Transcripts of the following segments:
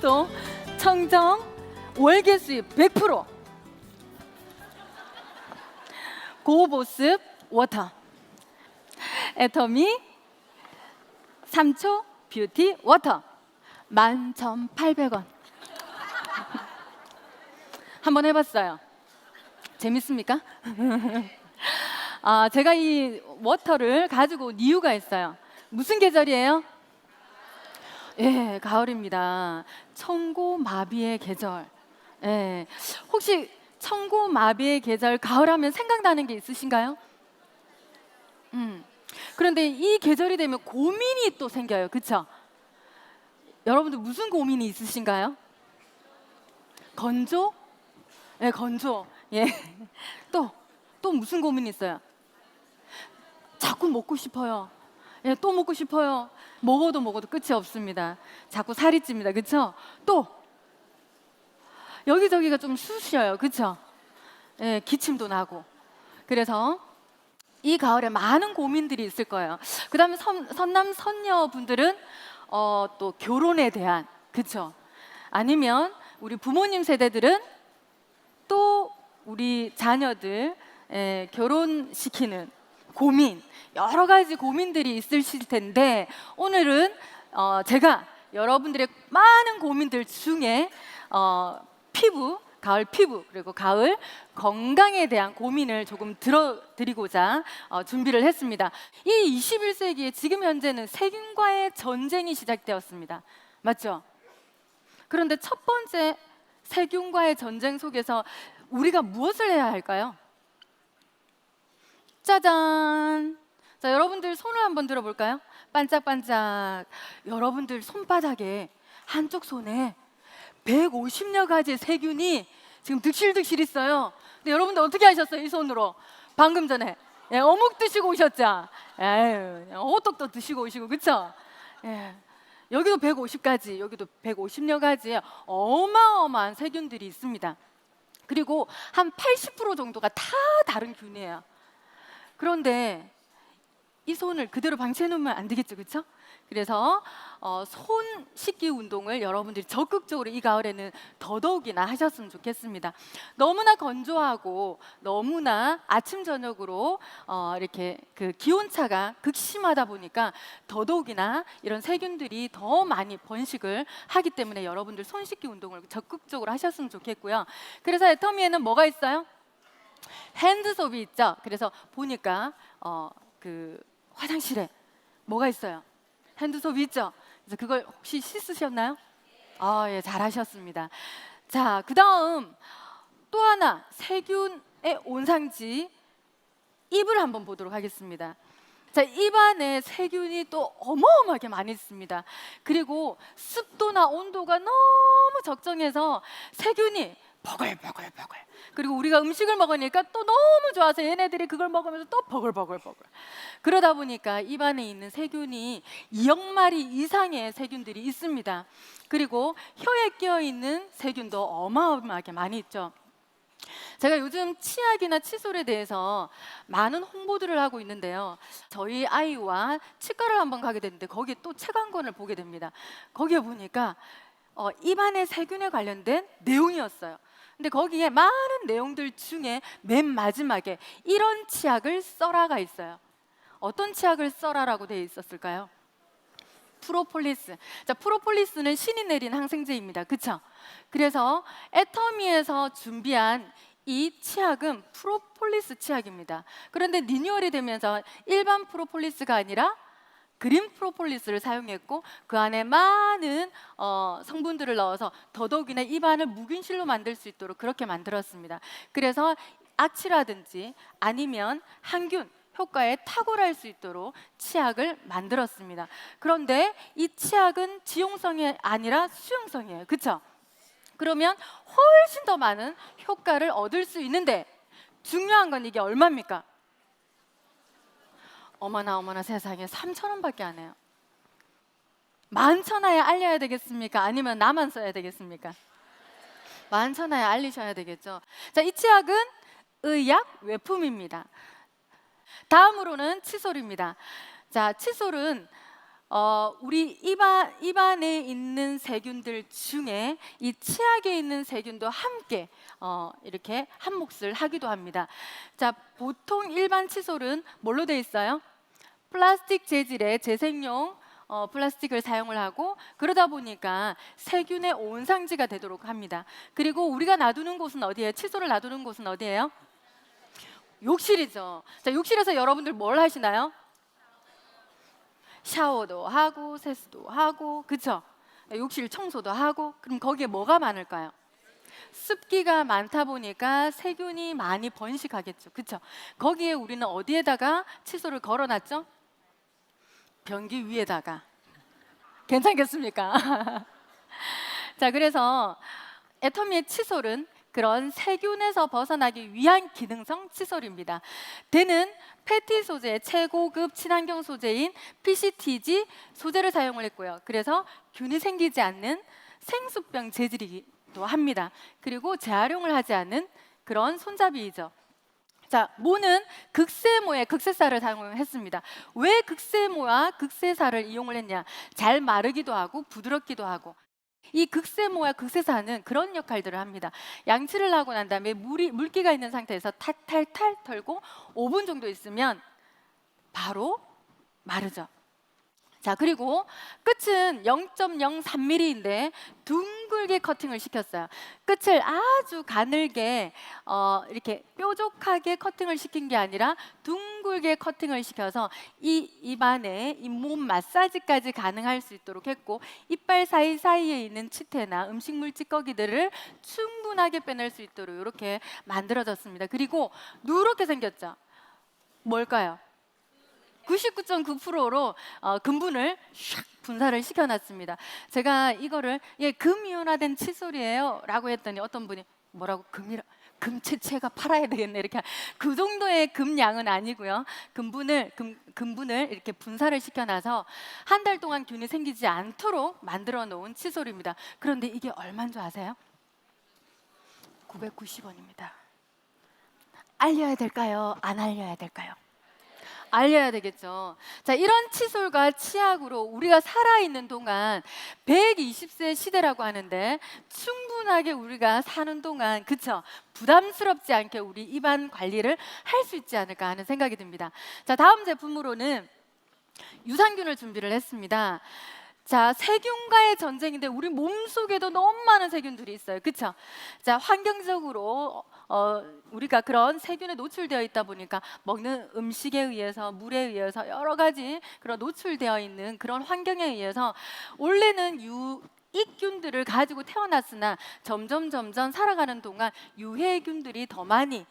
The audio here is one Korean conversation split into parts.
청소, 청정, 월계 수입 100%. 고보습 워터. 애터미 3초 뷰티 워터 11,800원. 한번 해봤어요. 재밌습니까? 제가 이 워터를 가지고 온 이유가 있어요. 무슨 계절이에요? 예, 가을입니다. 청고마비의 계절. 예, 혹시 청고마비의 계절 가을하면 생각나는 게 있으신가요? 그런데 이 계절이 되면 고민이 또 생겨요. 그쵸? 여러분들 무슨 고민이 있으신가요? 건조? 예, 건조. 예. 또 무슨 고민이 있어요? 자꾸 먹고 싶어요. 예, 또 먹고 싶어요. 먹어도 끝이 없습니다. 자꾸 살이 찝니다. 그쵸? 또 여기저기가 좀 쑤셔요. 그쵸? 예, 기침도 나고. 그래서 이 가을에 많은 고민들이 있을 거예요. 그 다음에 선남 선녀분들은 또 결혼에 대한, 그쵸? 아니면 우리 부모님 세대들은 또 우리 자녀들 결혼시키는 고민, 여러 가지 고민들이 있으실 텐데 오늘은 제가 여러분들의 많은 고민들 중에 피부, 가을 피부 그리고 가을 건강에 대한 고민을 조금 들어드리고자 준비를 했습니다. 이 21세기에 지금 현재는 세균과의 전쟁이 시작되었습니다. 맞죠? 그런데 첫 번째 세균과의 전쟁 속에서 우리가 무엇을 해야 할까요? 짜잔! 자, 여러분들 손을 한번 들어볼까요? 반짝반짝. 여러분들 손바닥에 한쪽 손에 150여 가지의 세균이 지금 득실득실 있어요. 근데 여러분들 어떻게 하셨어요? 이 손으로 방금 전에 어묵 드시고 오셨죠? 호떡도 드시고 오시고, 그쵸? 여기도 150가지, 여기도 150여 가지의 어마어마한 세균들이 있습니다. 그리고 한 80% 정도가 다 다른 균이에요. 그런데 이 손을 그대로 방치해 놓으면 안 되겠죠, 그렇죠? 그래서 손 씻기 운동을 여러분들이 적극적으로 이 가을에는 더더욱이나 하셨으면 좋겠습니다. 너무나 건조하고 너무나 아침 저녁으로 이렇게 그 기온차가 극심하다 보니까 더더욱이나 이런 세균들이 더 많이 번식을 하기 때문에 여러분들 손 씻기 운동을 적극적으로 하셨으면 좋겠고요. 그래서 애터미에는 뭐가 있어요? 핸드소비 있죠. 그래서 보니까 그 화장실에 뭐가 있어요? 핸드소비 있죠. 그래서 그걸 혹시 씻으셨나요? 예, 잘하셨습니다. 자, 그다음 또 하나 세균의 온상지 입을 한번 보도록 하겠습니다. 자, 입 안에 세균이 또 어마어마하게 많이 있습니다. 그리고 습도나 온도가 너무 적정해서 세균이 버글버글버글. 그리고 우리가 음식을 먹으니까 또 너무 좋아서 얘네들이 그걸 먹으면서 또 버글버글버글. 그러다 보니까 입 안에 있는 세균이 2억 마리 이상의 세균들이 있습니다. 그리고 혀에 끼어 있는 세균도 어마어마하게 많이 있죠. 제가 요즘 치약이나 칫솔에 대해서 많은 홍보들을 하고 있는데요. 저희 아이와 치과를 한번 가게 됐는데 거기에 또 책 한 권을 보게 됩니다. 거기에 보니까 입 안에 세균에 관련된 내용이었어요. 근데 거기에 많은 내용들 중에 맨 마지막에 이런 치약을 써라가 있어요. 어떤 치약을 써라라고 되어 있었을까요? 프로폴리스. 자, 프로폴리스는 신이 내린 항생제입니다. 그쵸? 그래서 애터미에서 준비한 이 치약은 프로폴리스 치약입니다. 그런데 리뉴얼이 되면서 일반 프로폴리스가 아니라 그린 프로폴리스를 사용했고 그 안에 많은 성분들을 넣어서 더더욱이나 입안을 묵은실로 만들 수 있도록 그렇게 만들었습니다. 그래서 악취라든지 아니면 항균 효과에 탁월할 수 있도록 치약을 만들었습니다. 그런데 이 치약은 지용성이 아니라 수용성이에요. 그렇죠? 그러면 훨씬 더 많은 효과를 얻을 수 있는데 중요한 건 이게 얼마입니까? 어머나 세상에 3,000원밖에 안 해요. 만천하에 알려야 되겠습니까? 아니면 나만 써야 되겠습니까? 만천하에 알리셔야 되겠죠. 자, 이 치약은 의약 외품입니다. 다음으로는 칫솔입니다. 자, 칫솔은 우리 입안에 있는 세균들 중에 이 치약에 있는 세균도 함께 이렇게 한 몫을 하기도 합니다. 자, 보통 일반 칫솔은 뭘로 돼 있어요? 플라스틱 재질의 재생용 플라스틱을 사용을 하고, 그러다 보니까 세균의 온상지가 되도록 합니다. 그리고 우리가 놔두는 곳은 어디예요? 칫솔을 놔두는 곳은 어디예요? 욕실이죠. 자, 욕실에서 여러분들 뭘 하시나요? 샤워도 하고 세수도 하고, 그쵸? 욕실 청소도 하고. 그럼 거기에 뭐가 많을까요? 습기가 많다 보니까 세균이 많이 번식하겠죠. 그쵸? 거기에 우리는 어디에다가 칫솔을 걸어놨죠? 변기 위에다가. 괜찮겠습니까? 자, 그래서 애터미의 칫솔은 그런 세균에서 벗어나기 위한 기능성 칫솔입니다. 대는 페티 소재의 최고급 친환경 소재인 PCTG 소재를 사용을 했고요. 그래서 균이 생기지 않는 생수병 재질이기도 합니다. 그리고 재활용을 하지 않는 그런 손잡이이죠. 자, 모는 극세모의 극세사를 사용했습니다. 왜 극세모와 극세사를 이용을 했냐? 잘 마르기도 하고 부드럽기도 하고. 이 극세모와 극세사는 그런 역할들을 합니다. 양치를 하고 난 다음에 물기가 있는 상태에서 탈탈탈 털고 5분 정도 있으면 바로 마르죠. 자, 그리고 끝은 0.03mm인데 둥글게 커팅을 시켰어요. 끝을 아주 가늘게 이렇게 뾰족하게 커팅을 시킨 게 아니라 둥글게 커팅을 시켜서 이 입안에 이 몸 마사지까지 가능할 수 있도록 했고, 이빨 사이사이에 있는 치태나 음식물 찌꺼기들을 충분하게 빼낼 수 있도록 이렇게 만들어졌습니다. 그리고 누렇게 생겼죠. 뭘까요? 99.9%로 금분을 샥 분사를 시켜놨습니다. 제가 이거를 금이온화된 칫솔이에요 라고 했더니 어떤 분이 뭐라고, 금채채가 팔아야 되겠네, 이렇게. 그 정도의 금량은 아니고요. 금분을 이렇게 분사를 시켜놔서 한 달 동안 균이 생기지 않도록 만들어 놓은 칫솔입니다. 그런데 이게 얼마인 줄 아세요? 990원입니다. 알려야 될까요? 안 알려야 될까요? 알려야 되겠죠. 자, 이런 칫솔과 치약으로 우리가 살아있는 동안 120세 시대라고 하는데 충분하게 우리가 사는 동안, 그쵸? 부담스럽지 않게 우리 입안 관리를 할 수 있지 않을까 하는 생각이 듭니다. 자, 다음 제품으로는 유산균을 준비를 했습니다. 자, 세균과의 전쟁인데 우리 몸속에도 너무 많은 세균들이 있어요. 그쵸? 자, 환경적으로 우리가 그런 세균에 노출되어 있다 보니까 먹는 음식에 의해서, 물에 의해서 여러 가지 그런 노출되어 있는 그런 환경에 의해서 원래는 유익균들을 가지고 태어났으나 점점 살아가는 동안 유해균들이 더 많이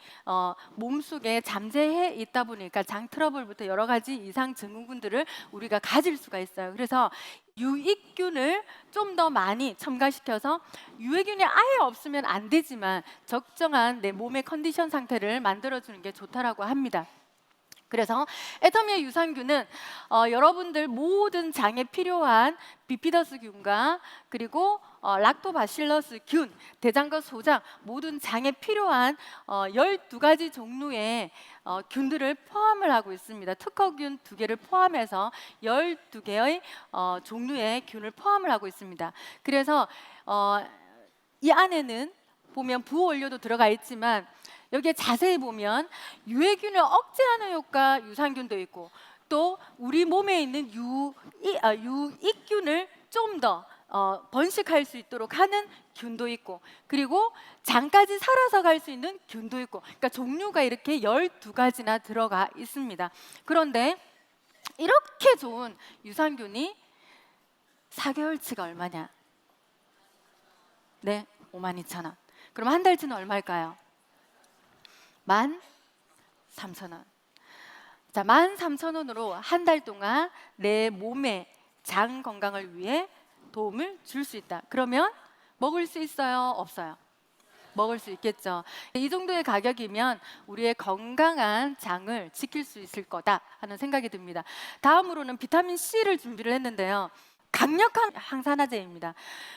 몸속에 잠재해 있다 보니까 장 트러블부터 여러 가지 이상 증후군들을 우리가 가질 수가 있어요. 그래서 유익균을 좀 더 많이 첨가시켜서 유해균이 아예 없으면 안 되지만 적정한 내 몸의 컨디션 상태를 만들어주는 게 좋다라고 합니다. 그래서 애터미의 유산균은 여러분들 모든 장에 필요한 비피더스균과 그리고 락토바실러스 균, 대장과 소장 모든 장에 필요한 12가지 종류의 균들을 포함을 하고 있습니다. 특허균 2개를 포함해서 12개의 종류의 균을 포함을 하고 있습니다. 그래서 이 안에는 보면 부원료도 들어가 있지만 여기에 자세히 보면 유해균을 억제하는 효과 유산균도 있고, 또 우리 몸에 있는 유익균을 좀 더 번식할 수 있도록 하는 균도 있고, 그리고 장까지 살아서 갈 수 있는 균도 있고, 그러니까 종류가 이렇게 12가지나 들어가 있습니다. 그런데 이렇게 좋은 유산균이 4개월치가 얼마냐? 네, 52,000원. 그럼 한 달치는 얼마일까요? 13,000원. 자, 13,000원으로 한 달 동안 내 몸의 장 건강을 위해 도움을 줄 수 있다. 그러면 먹을 수 있어요? 없어요? 먹을 수 있겠죠. 이 정도의 가격이면 우리의 건강한 장을 지킬 수 있을 거다 하는 생각이 듭니다. 다음으로는 비타민 C를 준비를 했는데요. 강력한 항산화제입니다.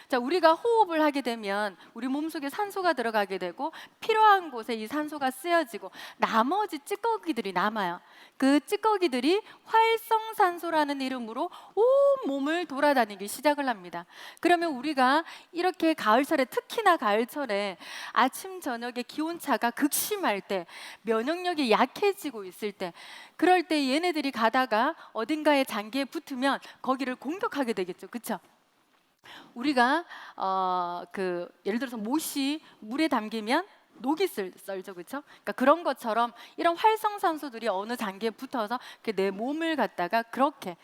자, 우리가 호흡을 하게 되면 우리 몸속에 산소가 들어가게 되고 필요한 곳에 이 산소가 쓰여지고 나머지 찌꺼기들이 남아요. 그 찌꺼기들이 활성산소라는 이름으로 온 몸을 돌아다니기 시작을 합니다. 그러면 우리가 이렇게 가을철에, 특히나 가을철에 아침 저녁에 기온차가 극심할 때, 면역력이 약해지고 있을 때, 그럴 때 얘네들이 가다가 어딘가에 장기에 붙으면 거기를 공격하게 되겠죠. 그렇죠? 우리가 예를 들어서 못이 물에 담기면 녹이 썰죠, 그렇죠? 그러니까 그런 것처럼 이런 활성산소들이 어느 장기에 붙어서 내 몸을 갖다가 그렇게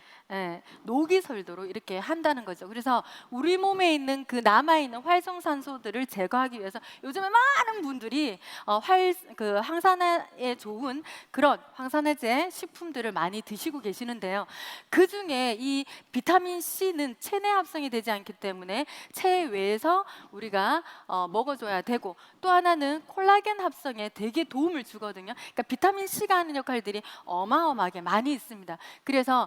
녹이 설도록 이렇게 한다는 거죠. 그래서 우리 몸에 있는 그 남아 있는 활성산소들을 제거하기 위해서 요즘에 많은 분들이 항산화에 좋은 그런 항산화제 식품들을 많이 드시고 계시는데요. 그 중에 이 비타민 C는 체내 합성이 되지 않기 때문에 체외에서 우리가 먹어줘야 되고, 또 하나는 콜라겐 합성에 되게 도움을 주거든요. 그러니까 비타민 C가 하는 역할들이 어마어마하게 많이 있습니다. 그래서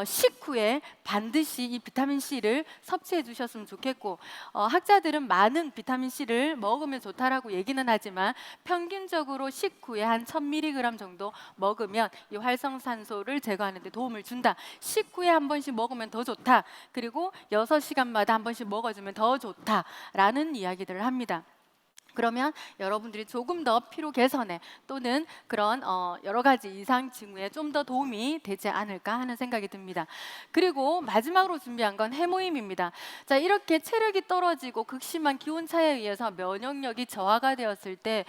식후에 반드시 이 비타민 C를 섭취해 주셨으면 좋겠고, 학자들은 많은 비타민 C를 먹으면 좋다라고 얘기는 하지만 평균적으로 식후에 한 1000mg 정도 먹으면 이 활성산소를 제거하는 데 도움을 준다. 식후에 한 번씩 먹으면 더 좋다. 그리고 6시간마다 한 번씩 먹어주면 더 좋다라는 이야기들을 합니다. 그러면 여러분들이 조금 더 피로 개선에 또는 그런 여러 가지 이상 징후에 좀 더 도움이 되지 않을까 하는 생각이 듭니다. 그리고 마지막으로 준비한 건 해모임입니다. 자, 이렇게 체력이 떨어지고 극심한 기온차에 의해서 면역력이 저하가 되었을 때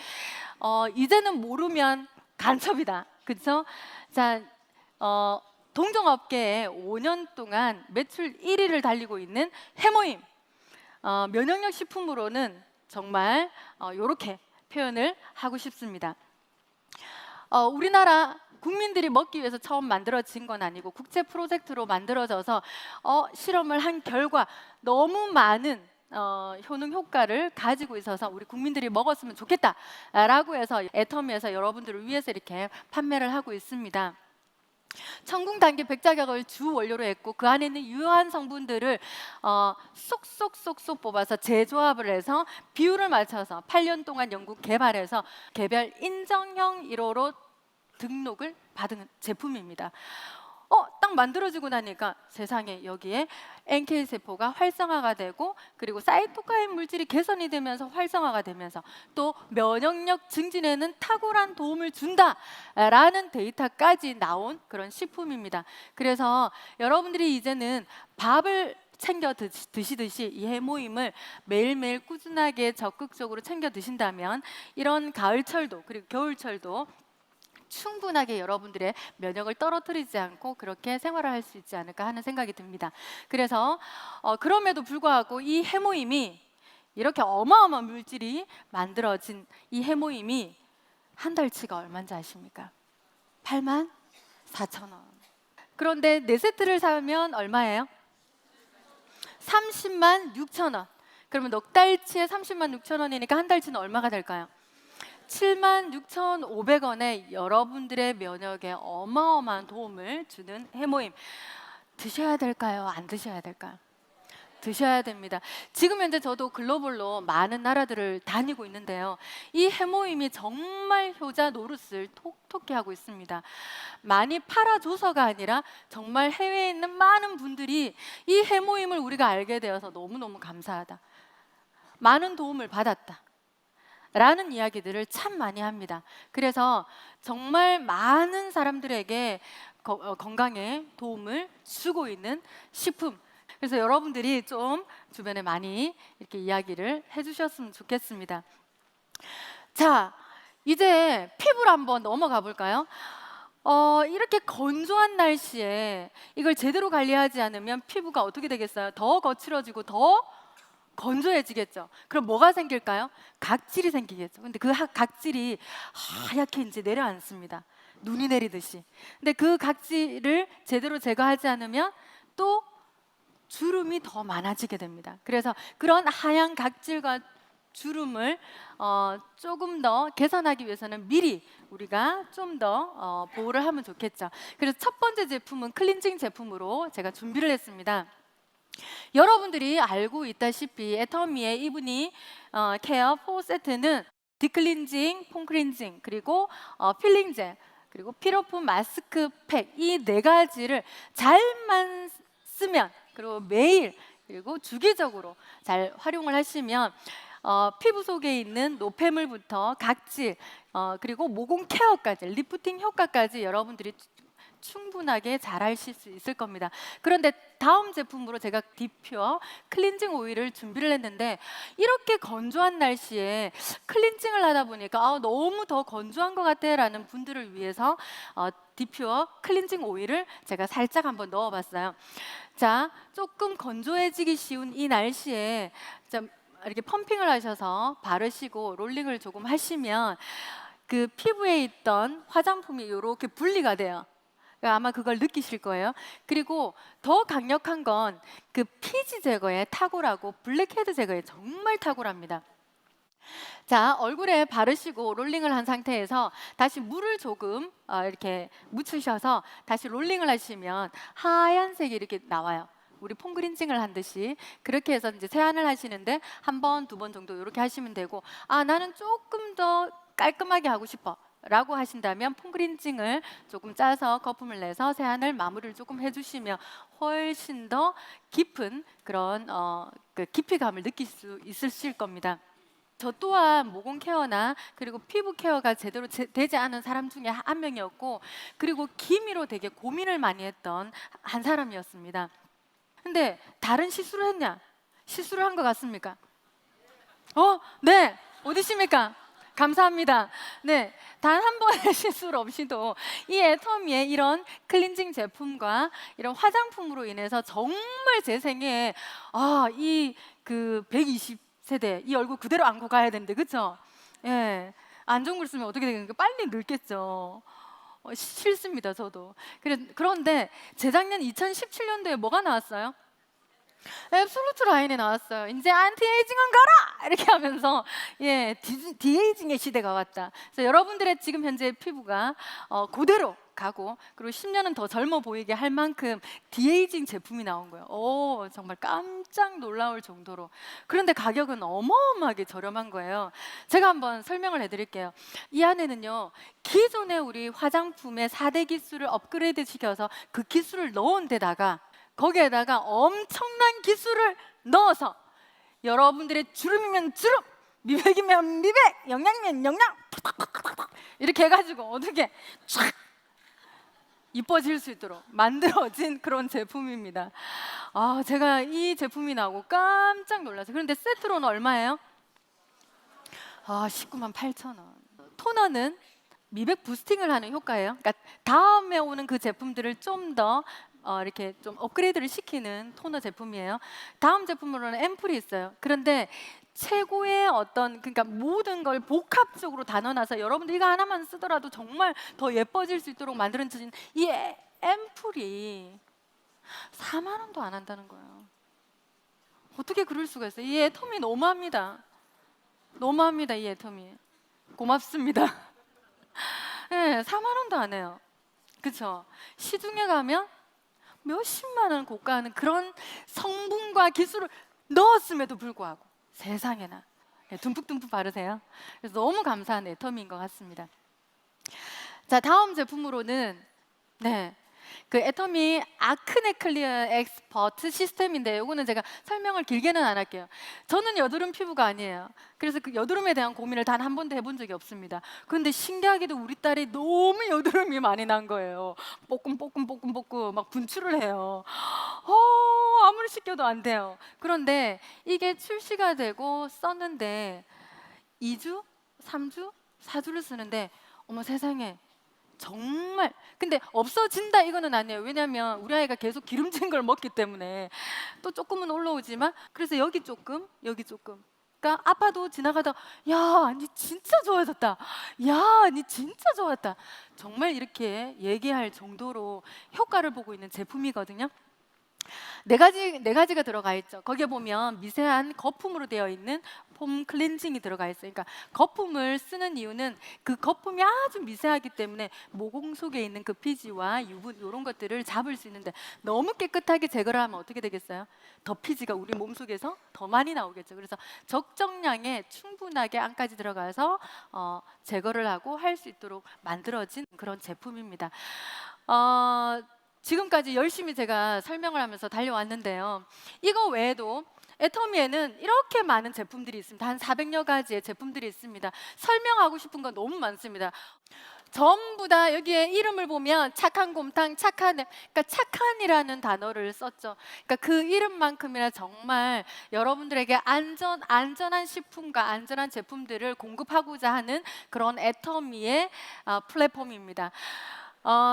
이제는 모르면 간첩이다. 그렇죠? 자, 동종업계에 5년 동안 매출 1위를 달리고 있는 해모임. 면역력 식품으로는 정말 이렇게 표현을 하고 싶습니다. 우리나라 국민들이 먹기 위해서 처음 만들어진 건 아니고 국제 프로젝트로 만들어져서 실험을 한 결과 너무 많은 효능 효과를 가지고 있어서 우리 국민들이 먹었으면 좋겠다라고 해서 애터미에서 여러분들을 위해서 이렇게 판매를 하고 있습니다. 천궁 단계 백자격을 주 원료로 했고 그 안에 있는 유효한 성분들을 쏙쏙쏙쏙 뽑아서 재조합을 해서 비율을 맞춰서 8년 동안 연구 개발해서 개별 인정형 1호로 등록을 받은 제품입니다. 딱 만들어지고 나니까 세상에 여기에 NK 세포가 활성화가 되고, 그리고 사이토카인 물질이 개선이 되면서 활성화가 되면서 또 면역력 증진에는 탁월한 도움을 준다라는 데이터까지 나온 그런 식품입니다. 그래서 여러분들이 이제는 밥을 챙겨 드시듯이 이 해모임을 매일매일 꾸준하게 적극적으로 챙겨 드신다면 이런 가을철도 그리고 겨울철도 충분하게 여러분들의 면역을 떨어뜨리지 않고 그렇게 생활을 할 수 있지 않을까 하는 생각이 듭니다. 그래서 그럼에도 불구하고 이 해모임이 이렇게 어마어마한 물질이 만들어진 이 해모임이 한 달치가 얼마인지 아십니까? 84,000원. 그런데 4세트를 사면 얼마예요? 306,000원. 그러면 넉 달치에 306,000원이니까 한 달치는 얼마가 될까요? 76,500원에 여러분들의 면역에 어마어마한 도움을 주는 해모임. 드셔야 될까요? 안 드셔야 될까요? 드셔야 됩니다. 지금 현재 저도 글로벌로 많은 나라들을 다니고 있는데요. 이 해모임이 정말 효자 노릇을 톡톡히 하고 있습니다. 많이 팔아줘서가 아니라 정말 해외에 있는 많은 분들이 이 해모임을 우리가 알게 되어서 너무너무 감사하다. 많은 도움을 받았다. 라는 이야기들을 참 많이 합니다. 그래서 정말 많은 사람들에게 건강에 도움을 주고 있는 식품. 그래서 여러분들이 좀 주변에 많이 이렇게 이야기를 해주셨으면 좋겠습니다. 자, 이제 피부로 한번 넘어가 볼까요? 이렇게 건조한 날씨에 이걸 제대로 관리하지 않으면 피부가 어떻게 되겠어요? 더 거칠어지고 더 건조해지겠죠. 그럼 뭐가 생길까요? 각질이 생기겠죠. 근데 그 각질이 하얗게 이제 내려앉습니다. 눈이 내리듯이. 근데 그 각질을 제대로 제거하지 않으면 또 주름이 더 많아지게 됩니다. 그래서 그런 하얀 각질과 주름을 조금 더 개선하기 위해서는 미리 우리가 좀 더 보호를 하면 좋겠죠. 그래서 첫 번째 제품은 클렌징 제품으로 제가 준비를 했습니다. 여러분들이 알고 있다시피 애터미의 이브닝 케어 4세트는 딥클렌징, 폼클렌징, 그리고 필링 젤, 그리고 필오프 마스크팩, 이 네 가지를 잘만 쓰면, 그리고 매일, 그리고 주기적으로 잘 활용을 하시면 피부 속에 있는 노폐물부터 각질, 그리고 모공 케어까지, 리프팅 효과까지 여러분들이 충분하게 잘 하실 수 있을 겁니다. 그런데 다음 제품으로 제가 디퓨어 클렌징 오일을 준비를 했는데, 이렇게 건조한 날씨에 클렌징을 하다 보니까 너무 더 건조한 것 같아 라는 분들을 위해서 디퓨어 클렌징 오일을 제가 살짝 한번 넣어봤어요. 자, 조금 건조해지기 쉬운 이 날씨에 좀 이렇게 펌핑을 하셔서 바르시고 롤링을 조금 하시면 그 피부에 있던 화장품이 이렇게 분리가 돼요. 그러니까 아마 그걸 느끼실 거예요. 그리고 더 강력한 건 그 피지 제거에 탁월하고 블랙헤드 제거에 정말 탁월합니다. 자, 얼굴에 바르시고 롤링을 한 상태에서 다시 물을 조금 이렇게 묻히셔서 다시 롤링을 하시면 하얀색이 이렇게 나와요. 우리 폼그린징을 한 듯이 그렇게 해서 이제 세안을 하시는데 한 번, 두 번 정도 이렇게 하시면 되고, 나는 조금 더 깔끔하게 하고 싶어 라고 하신다면 폼그린징을 조금 짜서 거품을 내서 세안을 마무리를 조금 해주시면 훨씬 더 깊은 그런 그 깊이감을 느낄 수 있으실 겁니다. 저 또한 모공 케어나 그리고 피부 케어가 제대로 되지 않은 사람 중에 한 명이었고, 그리고 기미로 되게 고민을 많이 했던 한 사람이었습니다. 근데 다른 실수를 했냐? 실수를 한 것 같습니까? 네. 어디십니까? 감사합니다. 네, 단 한 번의 실수 없이도 이 애터미의 이런 클렌징 제품과 이런 화장품으로 인해서 정말 제 생애에 이 그 120세대 이 얼굴 그대로 안고 가야 되는데, 그렇죠? 예, 안 좋은 걸 쓰면 어떻게 되겠습니까? 빨리 늙겠죠. 싫습니다, 저도. 그런데 재작년 2017년도에 뭐가 나왔어요? 앱솔루트 라인에 나왔어요. 이제 안티에이징은 가라! 이렇게 하면서 디에이징의 시대가 왔다. 그래서 여러분들의 지금 현재 피부가 그대로 가고, 그리고 10년은 더 젊어 보이게 할 만큼 디에이징 제품이 나온 거예요. 정말 깜짝 놀라울 정도로. 그런데 가격은 어마어마하게 저렴한 거예요. 제가 한번 설명을 해드릴게요. 이 안에는요, 기존의 우리 화장품의 4대 기술을 업그레이드 시켜서 그 기술을 넣은 데다가 거기에다가 엄청난 기술을 넣어서 여러분들의 주름이면 주름, 미백이면 미백, 영양이면 영양 이렇게 해가지고 어떻게 촥 이뻐질 수 있도록 만들어진 그런 제품입니다. 제가 이 제품이 나오고 깜짝 놀랐어요. 그런데 세트로는 얼마예요? 19만 8천 원. 토너는 미백 부스팅을 하는 효과예요. 그러니까 다음에 오는 그 제품들을 좀 더 이렇게 좀 업그레이드를 시키는 토너 제품이에요. 다음 제품으로는 앰플이 있어요. 그런데 최고의 그러니까 모든 걸 복합적으로 다 넣어놔서 여러분들 이거 하나만 쓰더라도 정말 더 예뻐질 수 있도록 만들어진 이 앰플이 4만 원도 안 한다는 거예요. 어떻게 그럴 수가 있어요? 이 애터미 너무합니다. 너무합니다, 이 애터미. 고맙습니다. 네, 4만 원도 안 해요. 그렇죠? 시중에 가면 몇십만 원 고가하는 그런 성분과 기술을 넣었음에도 불구하고 세상에나 듬뿍듬뿍 바르세요. 그래서 너무 감사한 애터미인 것 같습니다. 자, 다음 제품으로는 그 애터미 아크네 클리어 엑스퍼트 시스템인데, 이거는 제가 설명을 길게는 안 할게요. 저는 여드름 피부가 아니에요. 그래서 그 여드름에 대한 고민을 단 한 번도 해본 적이 없습니다. 그런데 신기하게도 우리 딸이 너무 여드름이 많이 난 거예요. 뽀끔 막 분출을 해요. 아무리 씻겨도 안 돼요. 그런데 이게 출시가 되고 썼는데 2주, 3주, 4주를 쓰는데 어머 세상에, 정말 근데 없어진다 이거는 아니에요. 왜냐하면 우리 아이가 계속 기름진 걸 먹기 때문에 또 조금은 올라오지만, 그래서 여기 조금 여기 조금, 그러니까 아파도 지나가다 야, 니 진짜 좋아졌다, 야, 니 진짜 좋았다, 정말 이렇게 얘기할 정도로 효과를 보고 있는 제품이거든요. 네 가지가 들어가 있죠. 거기에 보면 미세한 거품으로 되어 있는 폼 클렌징이 들어가 있어요. 그러니까 거품을 쓰는 이유는 그 거품이 아주 미세하기 때문에 모공 속에 있는 그 피지와 유분 이런 것들을 잡을 수 있는데, 너무 깨끗하게 제거를 하면 어떻게 되겠어요? 더 피지가 우리 몸속에서 더 많이 나오겠죠. 그래서 적정량에 충분하게 안까지 들어가서 제거를 하고 할 수 있도록 만들어진 그런 제품입니다. 지금까지 열심히 제가 설명을 하면서 달려왔는데요. 이거 외에도 애터미에는 이렇게 많은 제품들이 있습니다. 한 400여 가지의 제품들이 있습니다. 설명하고 싶은 건 너무 많습니다. 전부 다 여기에 이름을 보면 착한 곰탕, 그러니까 착한이라는 단어를 썼죠. 그러니까 그 이름만큼이나 정말 여러분들에게 안전한 식품과 안전한 제품들을 공급하고자 하는 그런 애터미의 플랫폼입니다.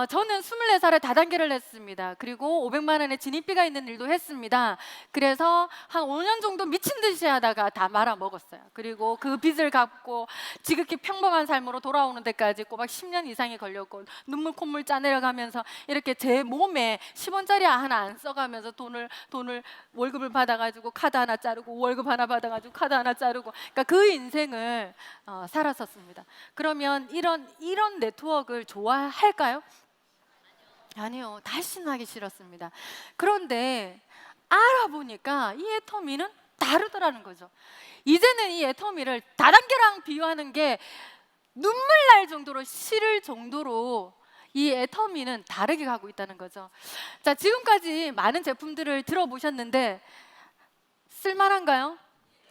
저는 24살에 다단계를 했습니다. 그리고 500만 원의 진입비가 있는 일도 했습니다. 그래서 한 5년 정도 미친 듯이 하다가 다 말아 먹었어요. 그리고 그 빚을 갚고 지극히 평범한 삶으로 돌아오는 데까지 꼬박 10년 이상이 걸렸고, 눈물 콧물 짜내려가면서 이렇게 제 몸에 10원짜리 하나 안 써가면서 돈을 월급을 받아가지고 카드 하나 자르고, 월급 하나 받아가지고 카드 하나 자르고, 그러니까 그 인생을 살았었습니다. 그러면 이런 네트워크를 좋아할까요? 아니요, 다시는 하기 싫었습니다. 그런데 알아보니까 이 애터미는 다르더라는 거죠. 이제는 이 애터미를 다단계랑 비유하는 게 눈물 날 정도로 싫을 정도로 이 애터미는 다르게 가고 있다는 거죠. 자, 지금까지 많은 제품들을 들어보셨는데 쓸만한가요?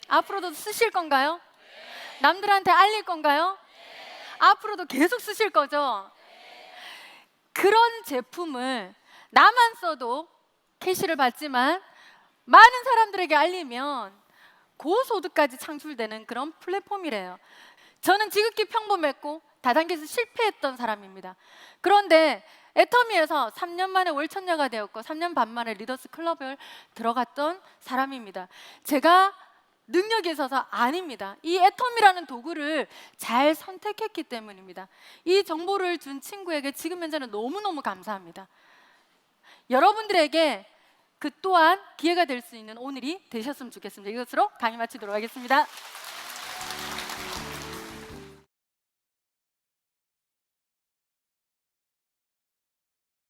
앞으로도 쓰실 건가요? 남들한테 알릴 건가요? 앞으로도 계속 쓰실 거죠? 그런 제품을 나만 써도 캐시를 받지만 많은 사람들에게 알리면 고소득까지 창출되는 그런 플랫폼이래요. 저는 지극히 평범했고 다단계에서 실패했던 사람입니다. 그런데 애터미에서 3년 만에 월천녀가 되었고 3년 반 만에 리더스 클럽을 들어갔던 사람입니다. 제가 능력이 있어서 아닙니다. 이 애터미라는 도구를 잘 선택했기 때문입니다. 이 정보를 준 친구에게 지금 현재는 너무너무 감사합니다. 여러분들에게 그 또한 기회가 될 수 있는 오늘이 되셨으면 좋겠습니다. 이것으로 강의 마치도록 하겠습니다.